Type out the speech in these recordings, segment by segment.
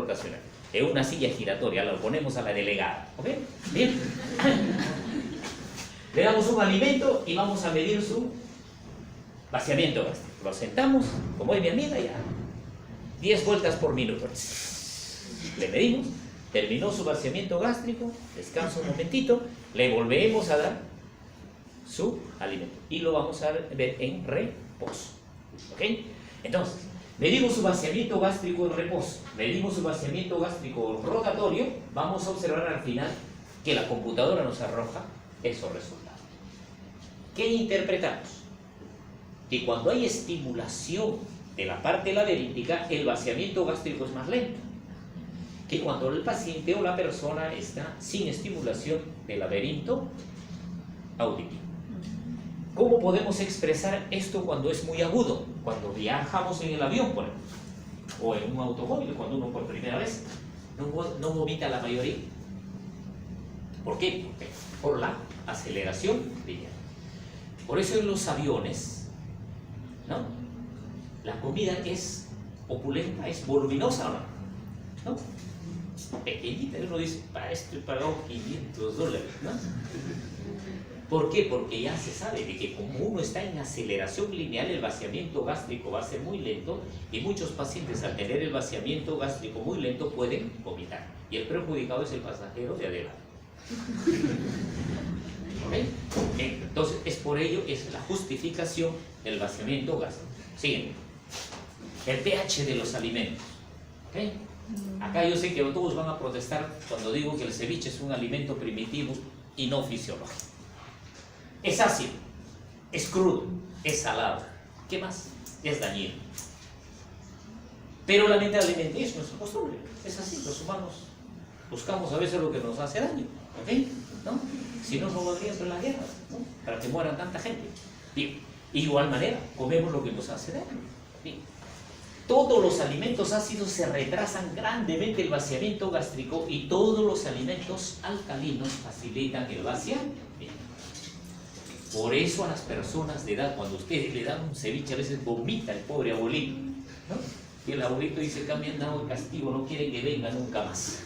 rotacional. En una silla giratoria, lo ponemos a la delegada. ¿Ok? Bien. Le damos un alimento y vamos a medir su vaciamiento gástrico. Lo sentamos, como es mi amiga, ya 10 vueltas por minuto. Le medimos, terminó su vaciamiento gástrico, descansa un momentito, le volvemos a dar su alimento y lo vamos a ver en reposo. ¿Ok? Entonces, medimos su vaciamiento gástrico en reposo, medimos su vaciamiento gástrico rotatorio, vamos a observar al final que la computadora nos arroja esos resultados. ¿Qué interpretamos? Que cuando hay estimulación de la parte laberíntica, el vaciamiento gástrico es más lento. Que cuando el paciente o la persona está sin estimulación del laberinto auditivo. ¿Cómo podemos expresar esto cuando es muy agudo? Cuando viajamos en el avión, por ejemplo, o en un automóvil, cuando uno por primera vez no vomita la mayoría. ¿Por qué? Porque por la aceleración lineal. Por eso en los aviones, ¿no?, la comida es opulenta, es voluminosa, ¿no? Pequeñita, uno dice, para esto he pagado $500, ¿no? ¿Por qué? Porque ya se sabe de que como uno está en aceleración lineal, el vaciamiento gástrico va a ser muy lento y muchos pacientes al tener el vaciamiento gástrico muy lento pueden vomitar. Y el perjudicado es el pasajero de adelante. ¿Okay? Entonces, es por ello, es la justificación del vaciamiento gástrico. Siguiente. El pH de los alimentos. ¿Okay? Acá yo sé que todos van a protestar cuando digo que el ceviche es un alimento primitivo y no fisiológico. Es ácido, es crudo, es salado. ¿Qué más? Es dañino. Pero lamentablemente es nuestra costumbre. Es así, los humanos buscamos a veces lo que nos hace daño. ¿Ok? ¿No? Si no, no habría entre las guerras, ¿no?, para que mueran tanta gente. Bien. Igual manera, comemos lo que nos hace daño. Bien. Todos los alimentos ácidos se retrasan grandemente el vaciamiento gástrico y todos los alimentos alcalinos facilitan el vaciamiento. Por eso a las personas de edad, cuando ustedes le dan un ceviche, a veces vomita el pobre abuelito, ¿no? Y el abuelito dice que me han dado el castigo, no quieren que venga nunca más.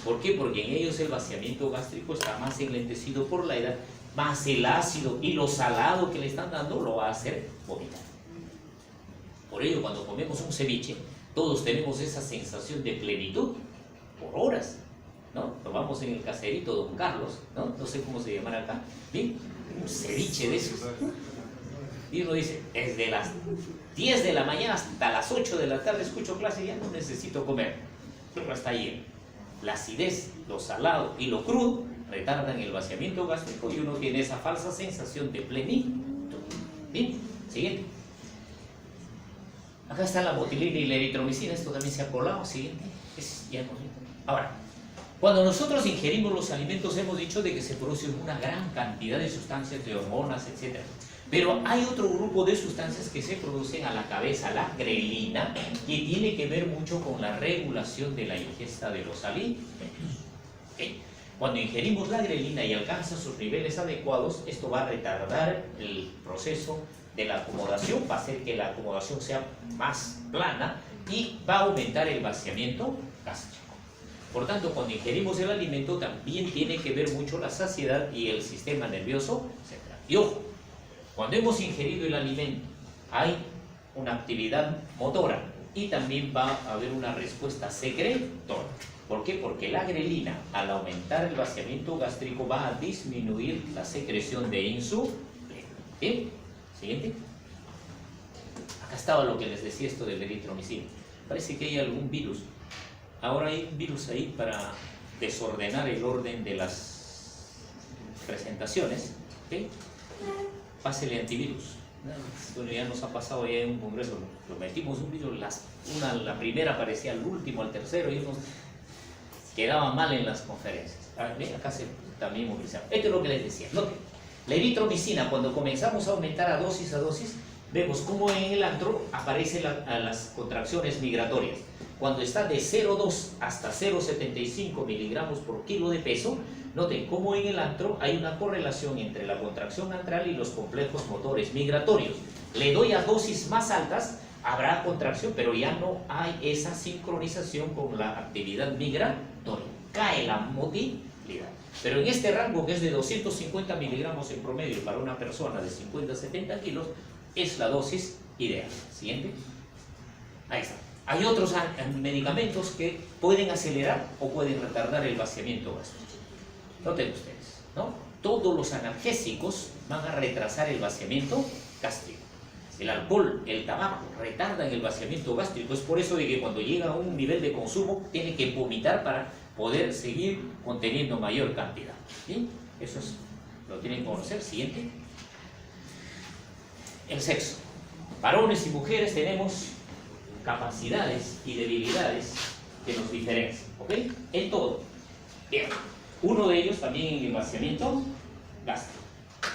¿Por qué? Porque en ellos el vaciamiento gástrico está más enlentecido por la edad, más el ácido y lo salado que le están dando lo va a hacer vomitar. Por ello, cuando comemos un ceviche, todos tenemos esa sensación de plenitud por horas, ¿no? Lo vamos en el caserito Don Carlos, ¿no? No sé cómo se llamará acá. Bien, un ceviche de esos. Y uno dice, desde las 10 de la mañana hasta las 8 de la tarde escucho clase y ya no necesito comer. Pero hasta ahí. La acidez, lo salado y lo crudo retardan el vaciamiento gástrico y uno tiene esa falsa sensación de plenitud. Bien, siguiente. Acá está la botilina y la eritromicina, esto también se ha colado. Siguiente. Ahora, cuando nosotros ingerimos los alimentos hemos dicho de que se producen una gran cantidad de sustancias, de hormonas, etc. Pero hay otro grupo de sustancias que se producen a la cabeza, la grelina, que tiene que ver mucho con la regulación de la ingesta de los alimentos. ¿Okay? Cuando ingerimos la grelina y alcanza sus niveles adecuados, esto va a retardar el proceso de la acomodación, va a hacer que la acomodación sea más plana y va a aumentar el vaciamiento gástrico. Por tanto, cuando ingerimos el alimento también tiene que ver mucho la saciedad y el sistema nervioso central. Y ojo, cuando hemos ingerido el alimento hay una actividad motora y también va a haber una respuesta secretora. ¿Por qué? Porque la grelina, al aumentar el vaciamiento gástrico, va a disminuir la secreción de insulina. ¿Bien? Siguiente. Acá estaba lo que les decía esto del eritromicina. Parece que hay algún virus. Ahora hay un virus ahí para desordenar el orden de las presentaciones. ¿Okay? Pásele antivirus. Bueno, ya nos ha pasado ya en un congreso, lo metimos un virus, la primera aparecía al último, al tercero, y unos quedaban mal en las conferencias. Acá se también movilizamos. Esto es lo que les decía. Noten, la eritromicina, cuando comenzamos a aumentar a dosis, vemos cómo en el antro aparecen las contracciones migratorias. Cuando está de 0,2 hasta 0,75 miligramos por kilo de peso, noten cómo en el antro hay una correlación entre la contracción antral y los complejos motores migratorios. Le doy a dosis más altas Habrá contracción, pero ya no hay esa sincronización con la actividad migratoria. Cae la motilidad. Pero en este rango, que es de 250 miligramos en promedio para una persona de 50 a 70 kilos, es la dosis ideal. Siguiente. Ahí está. Hay otros medicamentos que pueden acelerar o pueden retardar el vaciamiento gástrico. Noten ustedes, ¿no? Todos los analgésicos van a retrasar el vaciamiento gástrico. El alcohol, el tabaco retardan el vaciamiento gástrico. Es por eso de que cuando llega a un nivel de consumo tiene que vomitar para poder seguir conteniendo mayor cantidad. ¿Sí? Eso es, lo tienen que conocer. Siguiente. El sexo. Varones y mujeres tenemos capacidades y debilidades que nos diferencian, ¿ok? En todo. Bien. Uno de ellos también en el vaciamiento gástrico.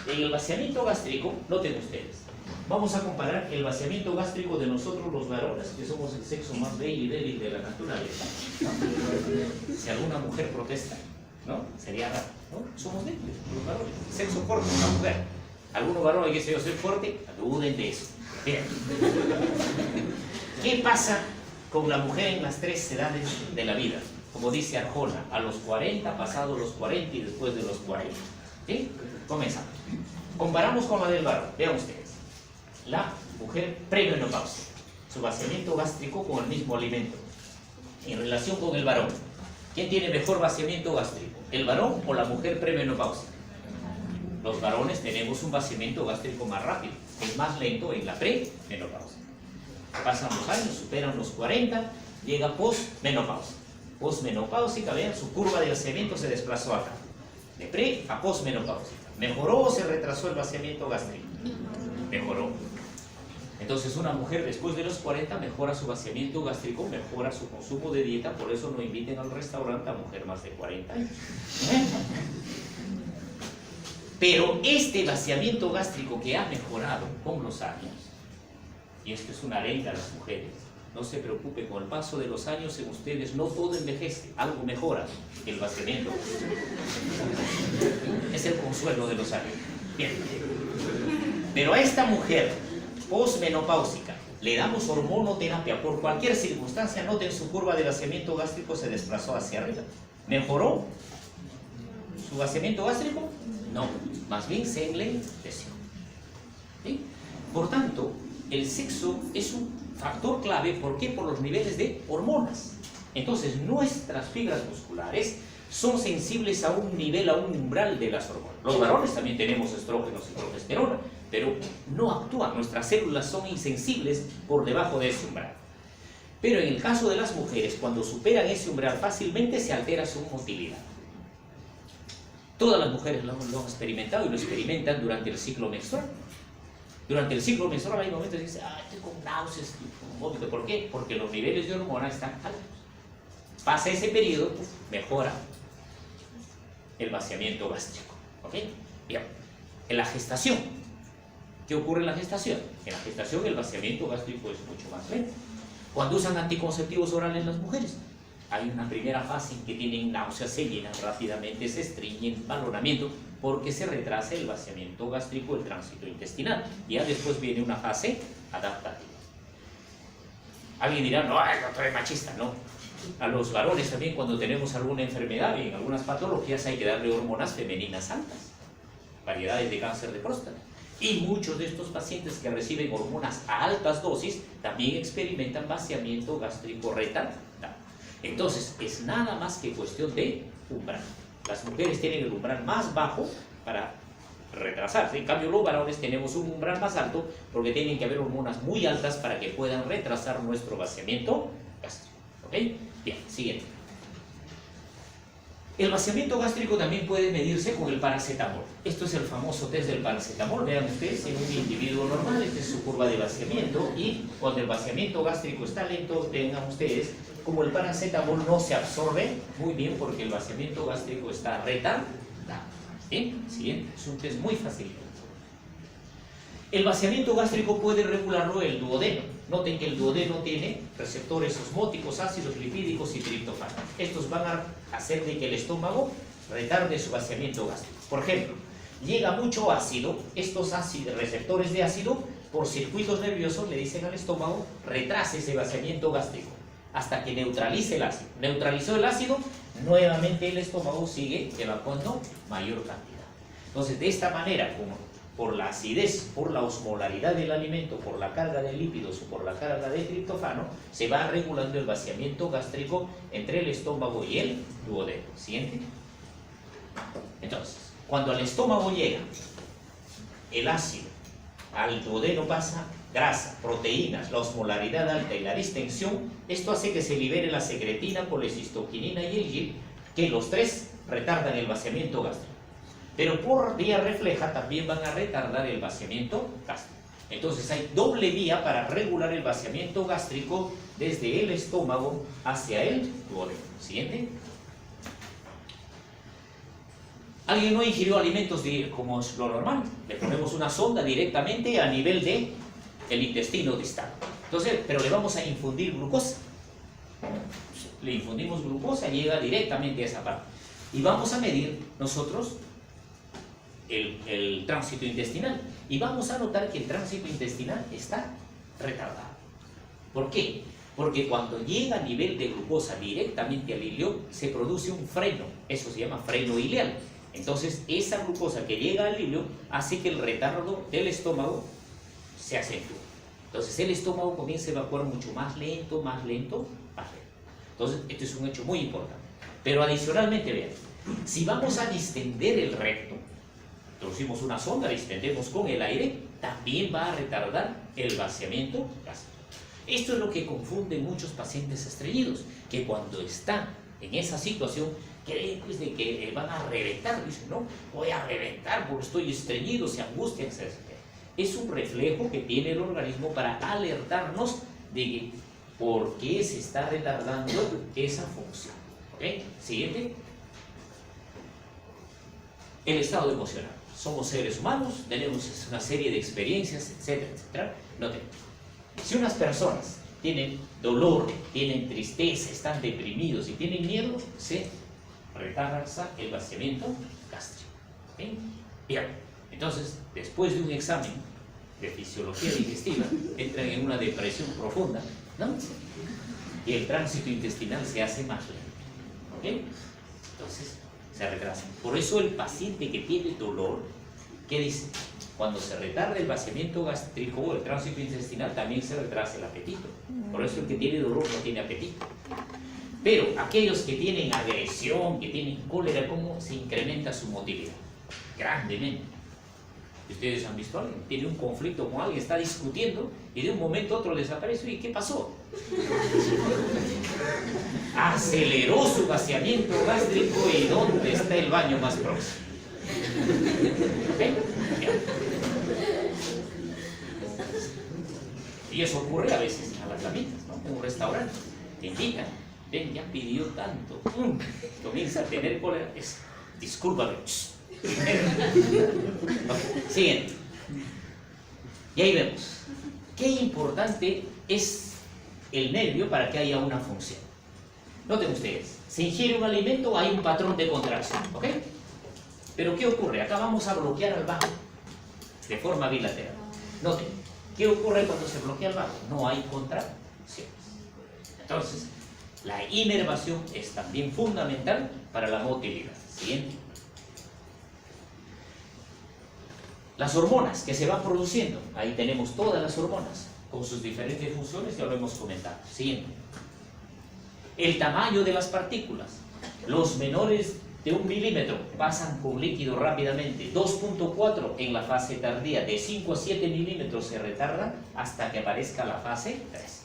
En el vaciamiento gástrico, noten ustedes, vamos a comparar el vaciamiento gástrico de nosotros los varones, que somos el sexo más bello y débil de la naturaleza, ¿no? Si alguna mujer protesta, ¿no? Sería raro, ¿no? Somos débiles, los varones. Sexo fuerte, una mujer. Algunos varones que se ser fuerte, duden de eso. Bien. ¿Qué pasa con la mujer en las 3 edades de la vida? Como dice Arjona, a los 40, pasados los 40 y después de los 40. ¿Sí? Comenzamos. Comparamos con la del varón. Vean ustedes. La mujer premenopáusica, su vaciamiento gástrico con el mismo alimento. En relación con el varón, ¿quién tiene mejor vaciamiento gástrico? ¿El varón o la mujer premenopáusica? Los varones tenemos un vaciamiento gástrico más rápido, es más lento en la premenopausia. Pasan los años, superan los 40, llega posmenopausia. Posmenopáusica, vean, su curva de vaciamiento se desplazó acá. De pre a posmenopáusica. ¿Mejoró o se retrasó el vaciamiento gástrico? Mejoró. Entonces una mujer después de los 40 mejora su vaciamiento gástrico, mejora su consumo de dieta, por eso no inviten al restaurante a mujer más de 40 años. Pero este vaciamiento gástrico que ha mejorado con los años, y esto es una arenga a las mujeres, no se preocupe, con el paso de los años en ustedes no todo envejece, algo mejora el vaciamiento. Es el consuelo de los años. Bien. Pero a esta mujer posmenopáusica le damos hormonoterapia por cualquier circunstancia, noten su curva de vaciamiento gástrico se desplazó hacia arriba. ¿Mejoró su vaciamiento gástrico? No, más bien se enlenteció. ¿Sí? Por tanto, el sexo es un factor clave. ¿Por qué? Por los niveles de hormonas. Entonces, nuestras fibras musculares son sensibles a un nivel, a un umbral de las hormonas. Los varones también tenemos estrógenos y progesterona, pero no actúan. Nuestras células son insensibles por debajo de ese umbral. Pero en el caso de las mujeres, cuando superan ese umbral fácilmente, se altera su motilidad. Todas las mujeres lo han experimentado y lo experimentan durante el ciclo menstrual. Durante el ciclo menstrual hay momentos que dicen, estoy con náuseas, con vómito. ¿Por qué? Porque los niveles de hormona están altos. Pasa ese periodo, mejora el vaciamiento gástrico. ¿Ok? Bien. En la gestación, ¿qué ocurre en la gestación? En la gestación el vaciamiento gástrico es mucho más lento. Cuando usan anticonceptivos orales las mujeres, hay una primera fase en que tienen náuseas, se llenan rápidamente, se estreñen, balonamiento, porque se retrasa el vaciamiento gástrico, el tránsito intestinal. Y ya después viene una fase adaptativa. Alguien dirá, no, el doctor es machista. No. A los varones también, cuando tenemos alguna enfermedad y en algunas patologías, hay que darle hormonas femeninas altas, variedades de cáncer de próstata. Y muchos de estos pacientes que reciben hormonas a altas dosis también experimentan vaciamiento gástrico retardado. Entonces, es nada más que cuestión de umbral. Las mujeres tienen el umbral más bajo para retrasarse. En cambio, los varones tenemos un umbral más alto porque tienen que haber hormonas muy altas para que puedan retrasar nuestro vaciamiento gástrico. ¿Ok? Bien, siguiente. El vaciamiento gástrico también puede medirse con el paracetamol. Esto es el famoso test del paracetamol. Vean ustedes, en un individuo normal, esta es su curva de vaciamiento, y cuando el vaciamiento gástrico está lento, tengan ustedes como el paracetamol no se absorbe muy bien porque el vaciamiento gástrico está retardado. ¿Bien? Siguiente, es un test muy fácil. El vaciamiento gástrico puede regularlo el duodeno. Noten que el duodeno tiene receptores osmóticos, ácidos lipídicos y triptófano. Estos van a hacer de que el estómago retarde su vaciamiento gástrico. Por ejemplo, llega mucho ácido, estos receptores de ácido por circuitos nerviosos, le dicen al estómago, retrase ese vaciamiento gástrico hasta que neutralice el ácido. Neutralizó el ácido, nuevamente el estómago sigue evacuando mayor cantidad. Entonces, de esta manera, como por la acidez, por la osmolaridad del alimento, por la carga de lípidos o por la carga de triptófano, se va regulando el vaciamiento gástrico entre el estómago y el duodeno. ¿Siguiente? Entonces, cuando al estómago llega el ácido, al duodeno pasa grasa, proteínas, la osmolaridad alta y la distensión, esto hace que se libere la secretina, colecistoquinina y el GIP, que los tres retardan el vaciamiento gástrico. Pero por vía refleja también van a retardar el vaciamiento gástrico. Entonces hay doble vía para regular el vaciamiento gástrico desde el estómago hacia el duodeno. Siguiente. Alguien no ingirió alimentos como es lo normal. Le ponemos una sonda directamente a nivel de el intestino distal. Entonces, pero le vamos a infundir glucosa. Le infundimos glucosa, llega directamente a esa parte. Y vamos a medir nosotros el tránsito intestinal. Y vamos a notar que el tránsito intestinal está retardado. ¿Por qué? Porque cuando llega a nivel de glucosa directamente al ilio, se produce un freno. Eso se llama freno ileal. Entonces, esa glucosa que llega al ilio hace que el retardo del estómago se acentúe. Entonces, el estómago comienza a evacuar mucho más lento, más lento, más lento. Entonces, este es un hecho muy importante. Pero adicionalmente, vean, si vamos a distender el recto, introducimos una sonda, distendemos con el aire, también va a retardar el vaciamiento gástrico. Esto es lo que confunde muchos pacientes estreñidos, que cuando están en esa situación creen pues, de que van a reventar. Dicen, no, voy a reventar porque estoy estreñido, se angustian, etc. Es un reflejo que tiene el organismo para alertarnos de que por qué se está retardando esa función. ¿Ok? Siguiente. El estado emocional. Somos seres humanos, tenemos una serie de experiencias, etcétera, etcétera. Noten, si unas personas tienen dolor, tienen tristeza, están deprimidos y tienen miedo, se retarda el vaciamiento gástrico. ¿Okay? Bien, entonces, después de un examen de fisiología digestiva, entran en una depresión profunda, ¿no? Y el tránsito intestinal se hace más lento. ¿Ok? Entonces, se retrasa. Por eso el paciente que tiene dolor, ¿qué dice? Cuando se retarda el vaciamiento gástrico o el tránsito intestinal, también se retrasa el apetito. Por eso el que tiene dolor no tiene apetito. Pero aquellos que tienen agresión, que tienen cólera, ¿cómo se incrementa su motilidad? Grandemente. Ustedes han visto a alguien, tiene un conflicto con alguien, está discutiendo y de un momento a otro desaparece. ¿Y qué pasó? Aceleró su vaciamiento gástrico. ¿Y dónde está el baño más próximo? ¿Okay? Y eso ocurre a veces a las camitas, ¿no? En un restaurante te invitan, ven, ya pidió tanto, comienza a tener cólera, discúlpame. Siguiente. Y ahí vemos qué importante es el nervio para que haya una función. Noten ustedes, se ingiere un alimento, hay un patrón de contracción, ¿ok? Pero ¿qué ocurre? Acá vamos a bloquear al vago de forma bilateral. Noten, ¿qué ocurre cuando se bloquea el vago? No hay contracciones. Entonces, la inervación es también fundamental para la motilidad. Siguiente. Las hormonas que se van produciendo, ahí tenemos todas las hormonas con sus diferentes funciones, ya lo hemos comentado. Siguiente. El tamaño de las partículas, los menores de 1 milímetro pasan con líquido rápidamente, 2.4 en la fase tardía, de 5 a 7 milímetros se retarda hasta que aparezca la fase 3.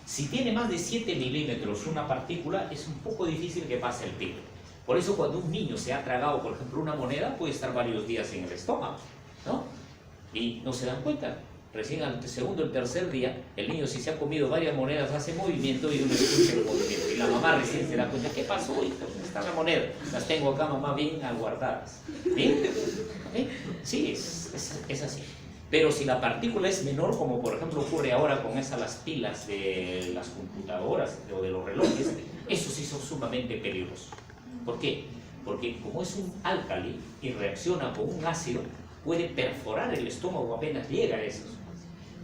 Si tiene más de 7 milímetros una partícula, es un poco difícil que pase el pico. Por eso cuando un niño se ha tragado, por ejemplo, una moneda, puede estar varios días en el estómago, ¿no? Y no se dan cuenta. Recién al segundo o tercer día, el niño, si se ha comido varias monedas, hace movimiento y uno escucha el movimiento. Y la mamá recién se da cuenta, ¿qué pasó? ¿Dónde está la moneda? Las tengo acá, mamá, bien guardadas. ¿Bien? ¿Okay? Sí, es así. Pero si la partícula es menor, como por ejemplo ocurre ahora con las pilas de las computadoras o de los relojes, esos sí son sumamente peligrosos. ¿Por qué? Porque como es un álcali y reacciona con un ácido, puede perforar el estómago apenas llega a esos.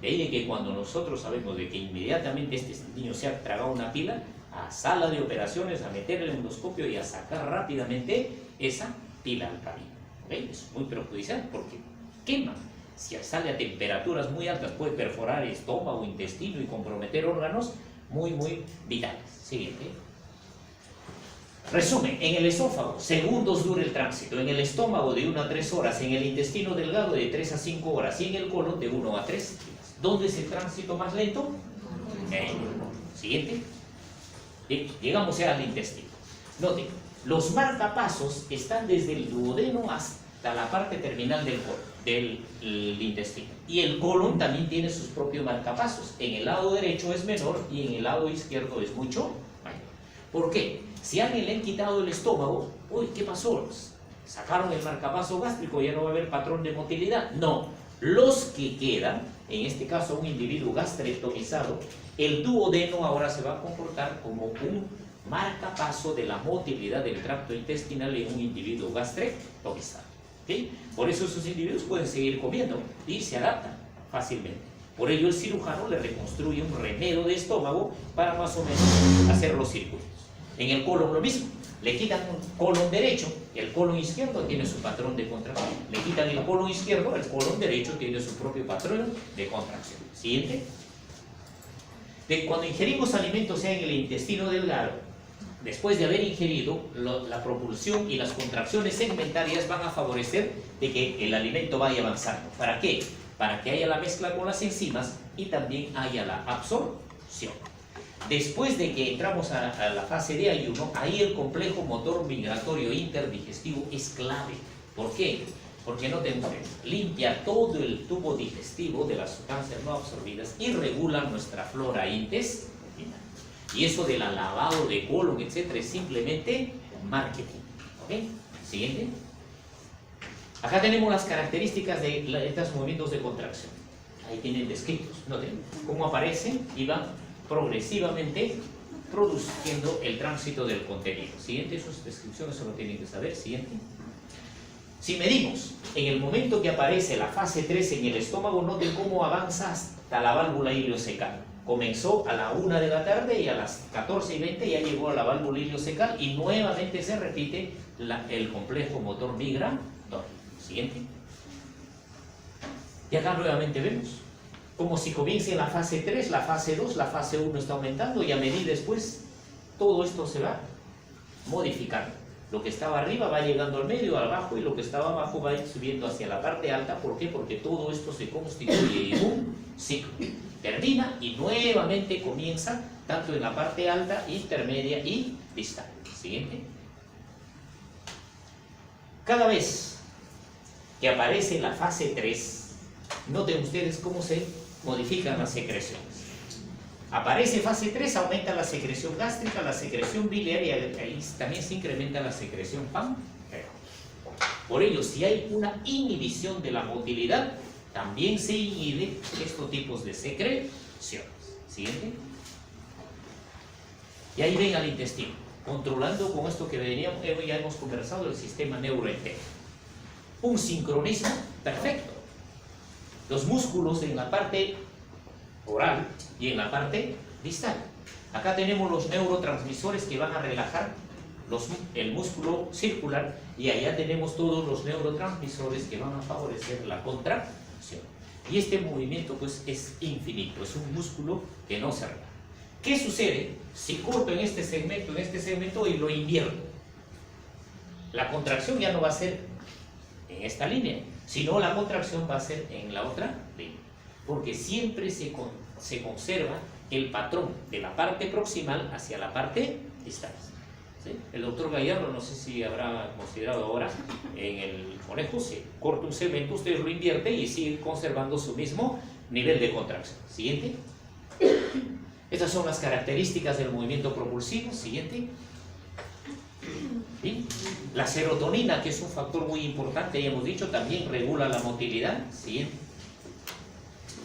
De ahí de que cuando nosotros sabemos de que inmediatamente este niño se ha tragado una pila, a sala de operaciones, a meter el endoscopio y a sacar rápidamente esa pila al camino. ¿Okay? Es muy perjudicial porque quema. Si sale a temperaturas muy altas puede perforar estómago, intestino y comprometer órganos muy vitales. Siguiente. Resumen, en el esófago, segundos dura el tránsito, en el estómago de 1 a 3 horas, en el intestino delgado de 3 a 5 horas y en el colon de 1 a 3 días. ¿Dónde es el tránsito más lento? En el colon. Siguiente. Llegamos ya al intestino. Noten, los marcapasos están desde el duodeno hasta la parte terminal del intestino. Y el colon también tiene sus propios marcapasos. En el lado derecho es menor y en el lado izquierdo es mucho mayor. ¿Por qué? Si a alguien le han quitado el estómago, uy, ¿qué pasó? ¿Sacaron el marcapaso gástrico? ¿Ya no va a haber patrón de motilidad? No. Los que quedan, en este caso un individuo gastrectomizado, el duodeno ahora se va a comportar como un marcapaso de la motilidad del tracto intestinal en un individuo gastrectomizado. ¿Okay? Por eso esos individuos pueden seguir comiendo y se adaptan fácilmente. Por ello el cirujano le reconstruye un remedo de estómago para más o menos hacer los circuitos. En el colon lo mismo. Le quitan un colon derecho, el colon izquierdo tiene su patrón de contracción. Le quitan el colon izquierdo, el colon derecho tiene su propio patrón de contracción. Siguiente. Cuando ingerimos alimentos sea en el intestino delgado, después de haber ingerido, la propulsión y las contracciones segmentarias van a favorecer de que el alimento vaya avanzando. ¿Para qué? Para que haya la mezcla con las enzimas y también haya la absorción. Después de que entramos a la fase de ayuno, ahí el complejo motor migratorio interdigestivo es clave. ¿Por qué? Porque noten ustedes, limpia todo el tubo digestivo de las sustancias no absorbidas y regula nuestra flora intestinal. Y eso del lavado de colon, etcétera, es simplemente marketing. ¿Ok? Siguiente. Acá tenemos las características de estos movimientos de contracción. Ahí tienen descritos. Noten cómo aparecen y van progresivamente produciendo el tránsito del contenido. Siguiente, sus descripciones solo tienen que saber. Siguiente. Si medimos en el momento que aparece la fase 3 en el estómago, noten cómo avanza hasta la válvula ileocecal. Comenzó a la 1 de la tarde y a las 14:20 ya llegó a la válvula ileocecal y nuevamente se repite el complejo motor migrador. Siguiente. Y acá nuevamente vemos como si comience la fase 3, la fase 2, la fase 1 está aumentando y a medida después todo esto se va modificando. Lo que estaba arriba va llegando al medio, al abajo, y lo que estaba abajo va subiendo hacia la parte alta. ¿Por qué? Porque todo esto se constituye en un ciclo. Termina y nuevamente comienza tanto en la parte alta, intermedia y distal. Siguiente. Cada vez que aparece la fase 3, noten ustedes cómo se modifican las secreciones. Aparece fase 3, aumenta la secreción gástrica, la secreción biliar y ahí también se incrementa la secreción pancreática. Por ello, si hay una inhibición de la motilidad, también se inhibe estos tipos de secreciones. Siguiente. Y ahí ven al intestino, controlando con esto que ya hemos conversado, el sistema neuroentero. Un sincronismo perfecto. Los músculos en la parte oral y en la parte distal. Acá tenemos los neurotransmisores que van a relajar el músculo circular y allá tenemos todos los neurotransmisores que van a favorecer la contracción. Y este movimiento pues es infinito, es un músculo que no se relaja. ¿Qué sucede si corto en este segmento y lo invierto? La contracción ya no va a ser en esta línea, sino la contracción va a ser en la otra línea. Porque siempre se conserva el patrón de la parte proximal hacia la parte distal. ¿Sí? El doctor Gallardo, no sé si habrá considerado ahora en el conejo, se corta un segmento, ustedes lo invierten y sigue conservando su mismo nivel de contracción. Siguiente. Estas son las características del movimiento propulsivo. Siguiente. ¿Sí? La serotonina, que es un factor muy importante, ya hemos dicho, también regula la motilidad. Siguiente.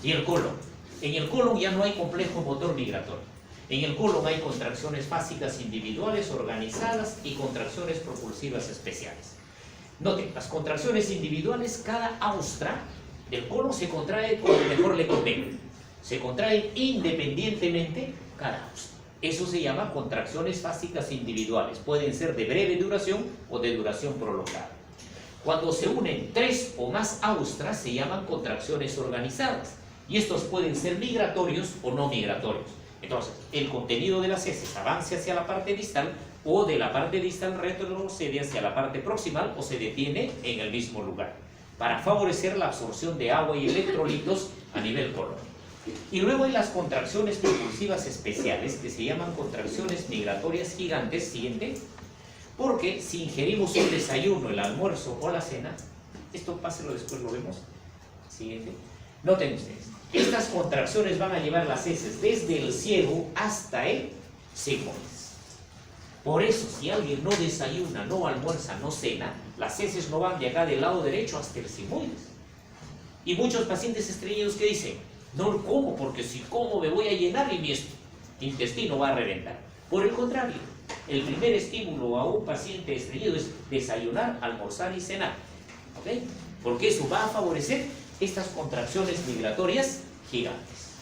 Y el colon. En el colon ya no hay complejo motor migratorio. En el colon hay contracciones básicas individuales organizadas y contracciones propulsivas especiales. Noten, las contracciones individuales, cada austra del colon se contrae como mejor le convenga. se contraen independientemente cada austro. Eso se llama contracciones fásicas individuales. Pueden ser de breve duración o de duración prolongada. Cuando se unen 3 o más austras se llaman contracciones organizadas. Y estos pueden ser migratorios o no migratorios. Entonces, el contenido de las heces avanza hacia la parte distal o de la parte distal retrocede hacia la parte proximal o se detiene en el mismo lugar para favorecer la absorción de agua y electrolitos a nivel colon. Y luego hay las contracciones propulsivas especiales que se llaman contracciones migratorias gigantes, siguiente, porque si ingerimos un desayuno, el almuerzo o la cena, esto páselo después, lo vemos, siguiente, noten ustedes, estas contracciones van a llevar las heces desde el ciego hasta el sigmoides. Por eso, si alguien no desayuna, no almuerza, no cena, las heces no van de acá del lado derecho hasta el sigmoides. Y muchos pacientes estreñidos que dicen, no como, porque si como me voy a llenar y mi intestino va a reventar. Por el contrario, el primer estímulo a un paciente estreñido es desayunar, almorzar y cenar. ¿Ok? Porque eso va a favorecer estas contracciones migratorias gigantes.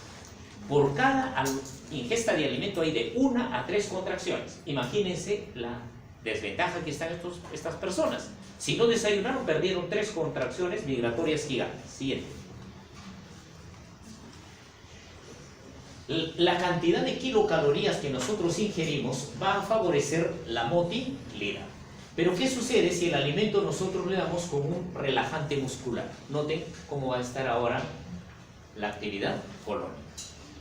Por cada ingesta de alimento hay de 1 a 3 contracciones. Imagínense la desventaja que están estas personas. Si no desayunaron, perdieron 3 contracciones migratorias gigantes. Siguiente. La cantidad de kilocalorías que nosotros ingerimos va a favorecer la motilidad. Pero ¿qué sucede si el alimento nosotros le damos con un relajante muscular? Noten cómo va a estar ahora la actividad colónica.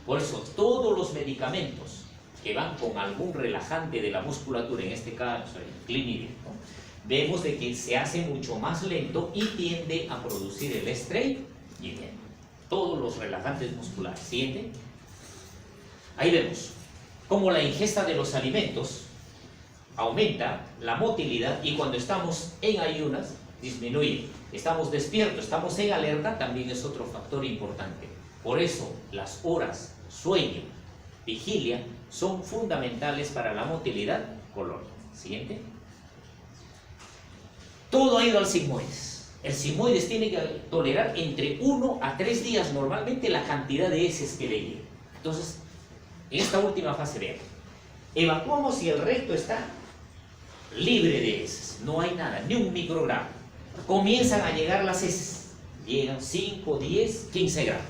Por eso todos los medicamentos que van con algún relajante de la musculatura, en este caso el clínico, ¿no?, vemos de que se hace mucho más lento y tiende a producir el estreñimiento. Todos los relajantes musculares. Siguiente. Ahí vemos cómo la ingesta de los alimentos aumenta la motilidad y cuando estamos en ayunas disminuye. Estamos despiertos, estamos en alerta, también es otro factor importante. Por eso las horas, sueño, vigilia son fundamentales para la motilidad colónica. Siguiente. Todo ha ido al sigmoides. El sigmoides tiene que tolerar entre 1 a 3 días normalmente la cantidad de heces que le llegue. Entonces, en esta última fase, vean, evacuamos y el recto está libre de heces, no hay nada, ni un microgramo. Comienzan a llegar las heces, llegan 5, 10, 15 gramos.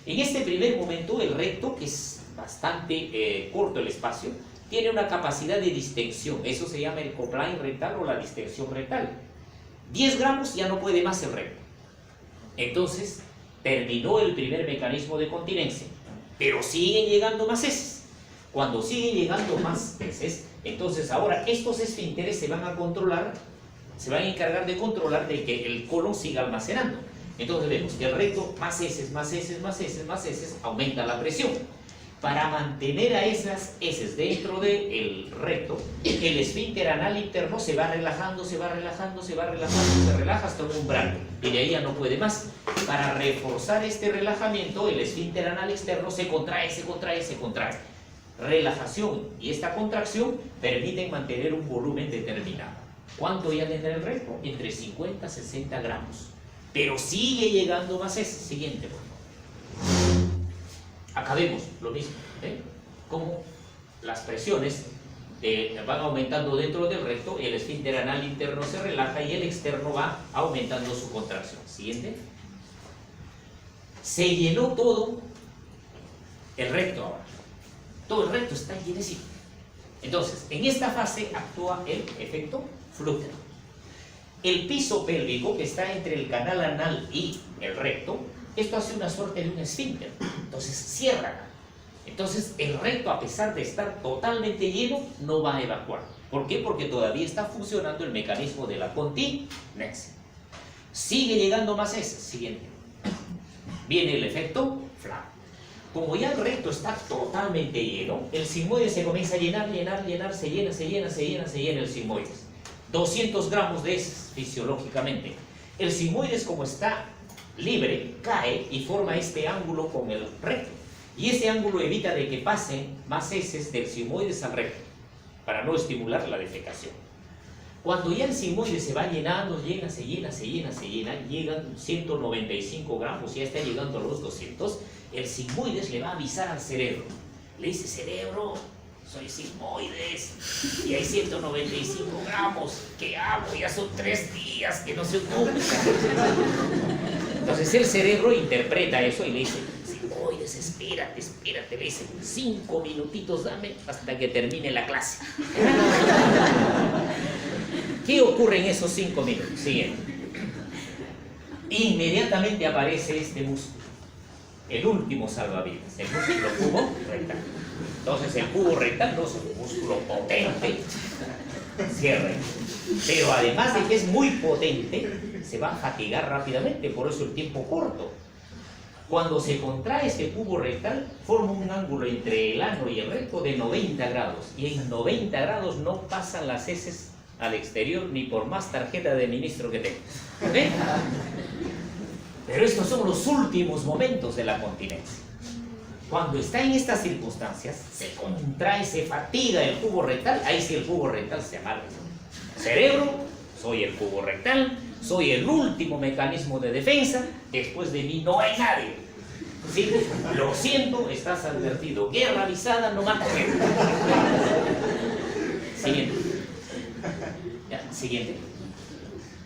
En este primer momento el recto, que es bastante corto el espacio, tiene una capacidad de distensión, eso se llama el coupling rectal o la distensión rectal. 10 gramos ya no puede más el recto. Entonces terminó el primer mecanismo de continencia. Pero siguen llegando más heces. Cuando siguen llegando más heces, entonces ahora estos esfínteres se van a controlar, se van a encargar de controlar de que el colon siga almacenando. Entonces vemos que el recto, más heces, más heces, más heces, más heces, aumenta la presión. Para mantener a esas heces dentro del recto, el esfínter anal interno se va relajando, se va relajando, se va relajando, se relaja hasta un umbral y de ahí ya no puede más. Para reforzar este relajamiento, el esfínter anal externo se contrae, se contrae, se contrae. Relajación y esta contracción permiten mantener un volumen determinado. ¿Cuánto ya tendrá el recto? Entre 50 y 60 gramos. Pero sigue llegando más heces. Siguiente, por favor. Acabemos lo mismo, ¿eh? Como las presiones van aumentando dentro del recto, el esfínter anal interno se relaja y el externo va aumentando su contracción. Siguiente. Se llenó todo el recto ahora. Todo el recto está llenecito. Entonces, en esta fase actúa el efecto Flügel. El piso pélvico que está entre el canal anal y el recto, esto hace una suerte de un esfínter. Entonces cierra. Entonces el recto, a pesar de estar totalmente lleno, no va a evacuar. ¿Por qué? Porque todavía está funcionando el mecanismo de la continencia. Sigue llegando más heces. Siguiente. Viene el efecto Flügel. Como ya el recto está totalmente lleno, el sigmoides se comienza a llenar, llenar, llenar, se llena, se llena, se llena, se llena el sigmoides. 200 gramos de heces fisiológicamente. El sigmoides, como está libre, cae y forma este ángulo con el recto. Y ese ángulo evita de que pasen más heces del sigmoides al recto, para no estimular la defecación. Cuando ya el sigmoides se va llenando, llena, se llena, se llena, se llena, llegan 195 gramos, ya está llegando a los 200, el sigmoides le va a avisar al cerebro. Le dice, cerebro, soy sigmoides y hay 195 gramos. ¿Qué hago? Ya son 3 días que no se ocupa. Entonces el cerebro interpreta eso y le dice, sigmoides, espérate, espérate. Le dice, 5 minutitos dame hasta que termine la clase. ¿Qué ocurre en esos 5 minutos? Siguiente. Inmediatamente aparece este músculo, el último salvavidas, el músculo cubo rectal. Entonces el cubo rectal no es un músculo potente, cierre, pero además de que es muy potente, se va a fatigar rápidamente, por eso el tiempo corto. Cuando se contrae este cubo rectal, forma un ángulo entre el ano y el recto de 90 grados, y en 90 grados no pasan las heces al exterior ni por más tarjeta de ministro que tengas. ¿Okay? Pero estos son los últimos momentos de la continencia. Cuando está en estas circunstancias, se contrae, se fatiga el cubo rectal, ahí sí el cubo rectal se amarga. Cerebro, soy el cubo rectal, soy el último mecanismo de defensa, después de mí no hay nadie. ¿Sí? Lo siento, estás advertido. Guerra avisada, no mata gente. Siguiente. Ya, siguiente.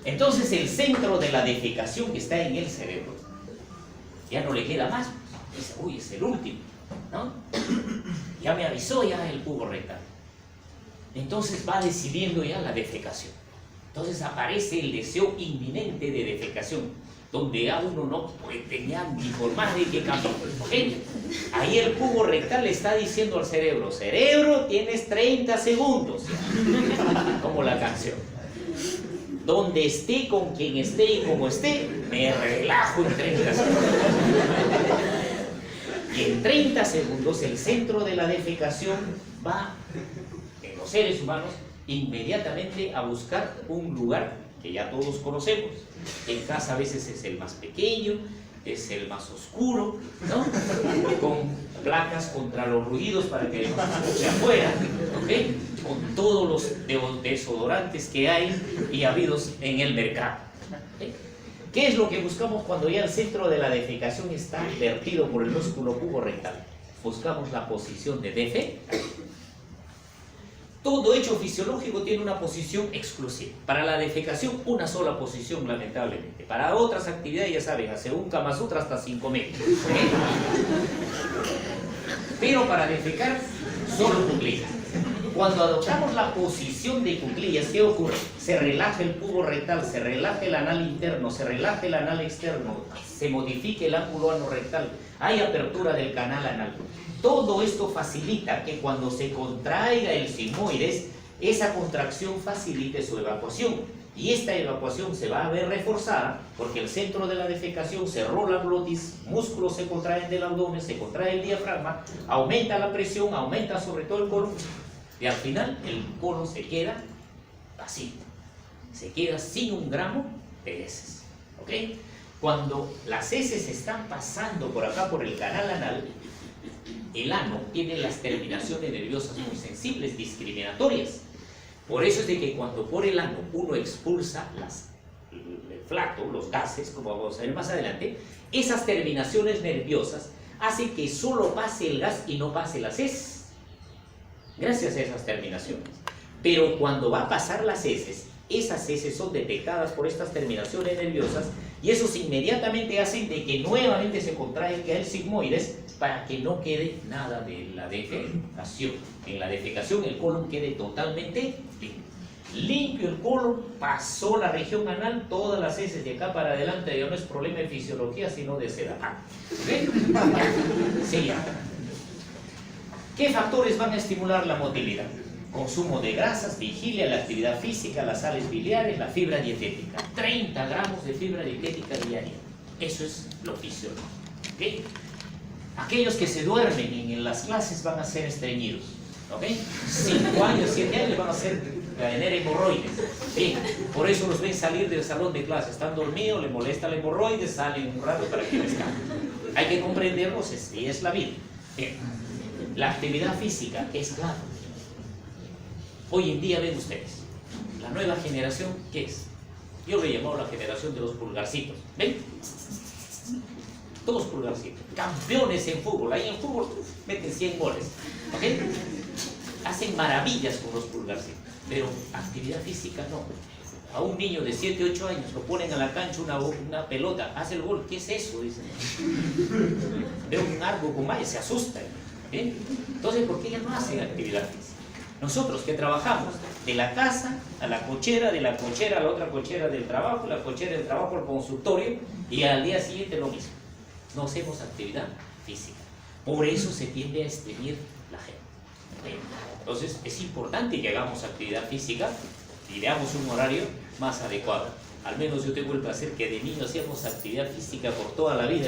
Entonces el centro de la defecación que está en el cerebro ya no le queda más. Dice, uy, es el último, ¿no? Ya me avisó ya el cubo rectal. Entonces va decidiendo ya la defecación. Entonces aparece el deseo inminente de defecación, donde ya uno no puede ni por más de que cambie. ¿Okay? Ahí el cubo rectal le está diciendo al cerebro, cerebro, tienes 30 segundos. Como la canción. Donde esté, con quien esté y como esté, me relajo en 30 segundos. Y en 30 segundos el centro de la defecación va, en los seres humanos, inmediatamente a buscar un lugar que ya todos conocemos. En casa a veces es el más pequeño, es el más oscuro, ¿no? Con placas contra los ruidos para que no se escuche afuera, ¿ok? Con todos los desodorantes que hay y habidos en el mercado. ¿Okay? ¿Qué es lo que buscamos cuando ya el centro de la defecación está vertido por el músculo cubo rectal? Buscamos la posición de defecación. Todo hecho fisiológico tiene una posición exclusiva. Para la defecación, una sola posición, lamentablemente. Para otras actividades, ya saben, hace un Kama Sutra hasta 5 metros. ¿Okay? Pero para defecar, solo cuclillas. Cuando adoptamos la posición de cuclillas, ¿qué ocurre? Se relaja el cubo rectal, se relaja el anal interno, se relaja el anal externo, se modifica el ángulo anorrectal, hay apertura del canal anal. Todo esto facilita que cuando se contraiga el sigmoides, esa contracción facilite su evacuación. Y esta evacuación se va a ver reforzada porque el centro de la defecación cerró la glotis, músculos se contraen del abdomen, se contrae el diafragma, aumenta la presión, aumenta sobre todo el colon. Y al final el colon se queda vacío, se queda sin 1 gramo de heces. ¿Ok? Cuando las heces están pasando por acá, por el canal anal, el ano tiene las terminaciones nerviosas muy sensibles, discriminatorias. Por eso es de que cuando por el ano uno expulsa el flato, los gases, como vamos a ver más adelante, esas terminaciones nerviosas hacen que solo pase el gas y no pase las heces. Gracias a esas terminaciones. Pero cuando va a pasar las heces, esas heces son detectadas por estas terminaciones nerviosas y esos inmediatamente hacen de que nuevamente se contraiga el sigmoides para que no quede nada de la defecación. En la defecación el colon quede totalmente limpio. Limpio el colon, pasó la región anal, todas las heces de acá para adelante, ya no es problema de fisiología sino de sedar. ¿Okay? Sí. ¿Qué factores van a estimular la motilidad? Consumo de grasas, vigilia, la actividad física, las sales biliares, la fibra dietética. 30 gramos de fibra dietética diaria. Eso es lo fisiológico. ¿Okay? Aquellos que se duermen en las clases van a ser estreñidos. ¿Okay? 5 años, 7 años van a ser tener hemorroides. ¿Sí? Por eso los ven salir del salón de clase. Están dormidos, le molesta la hemorroides, salen un rato para que descansen. Hay que comprenderlos, así es la vida. Bien. La actividad física es clave. Hoy en día ven ustedes, la nueva generación, ¿qué es? Yo le he llamado la generación de los pulgarcitos. ¿Ven? todos pulgar 7. Campeones en fútbol, ahí en fútbol meten 100 goles, ¿ok? Hacen maravillas con los pulgar 7, pero actividad física no. A un niño de 7, 8 años lo ponen a la cancha una pelota, hace el gol, ¿qué es eso? Dicen. Ve un árbol con malla, se asusta. ¿Eh? Entonces, ¿por qué ya no hacen actividad física? Nosotros que trabajamos de la casa a la cochera, de la cochera a la otra cochera del trabajo, la cochera del trabajo al consultorio, y al día siguiente lo mismo. No hacemos actividad física. Por eso se tiende a estreñir la gente. Entonces, es importante que hagamos actividad física y veamos un horario más adecuado. Al menos yo tengo el placer que de niño hacíamos actividad física por toda la vida.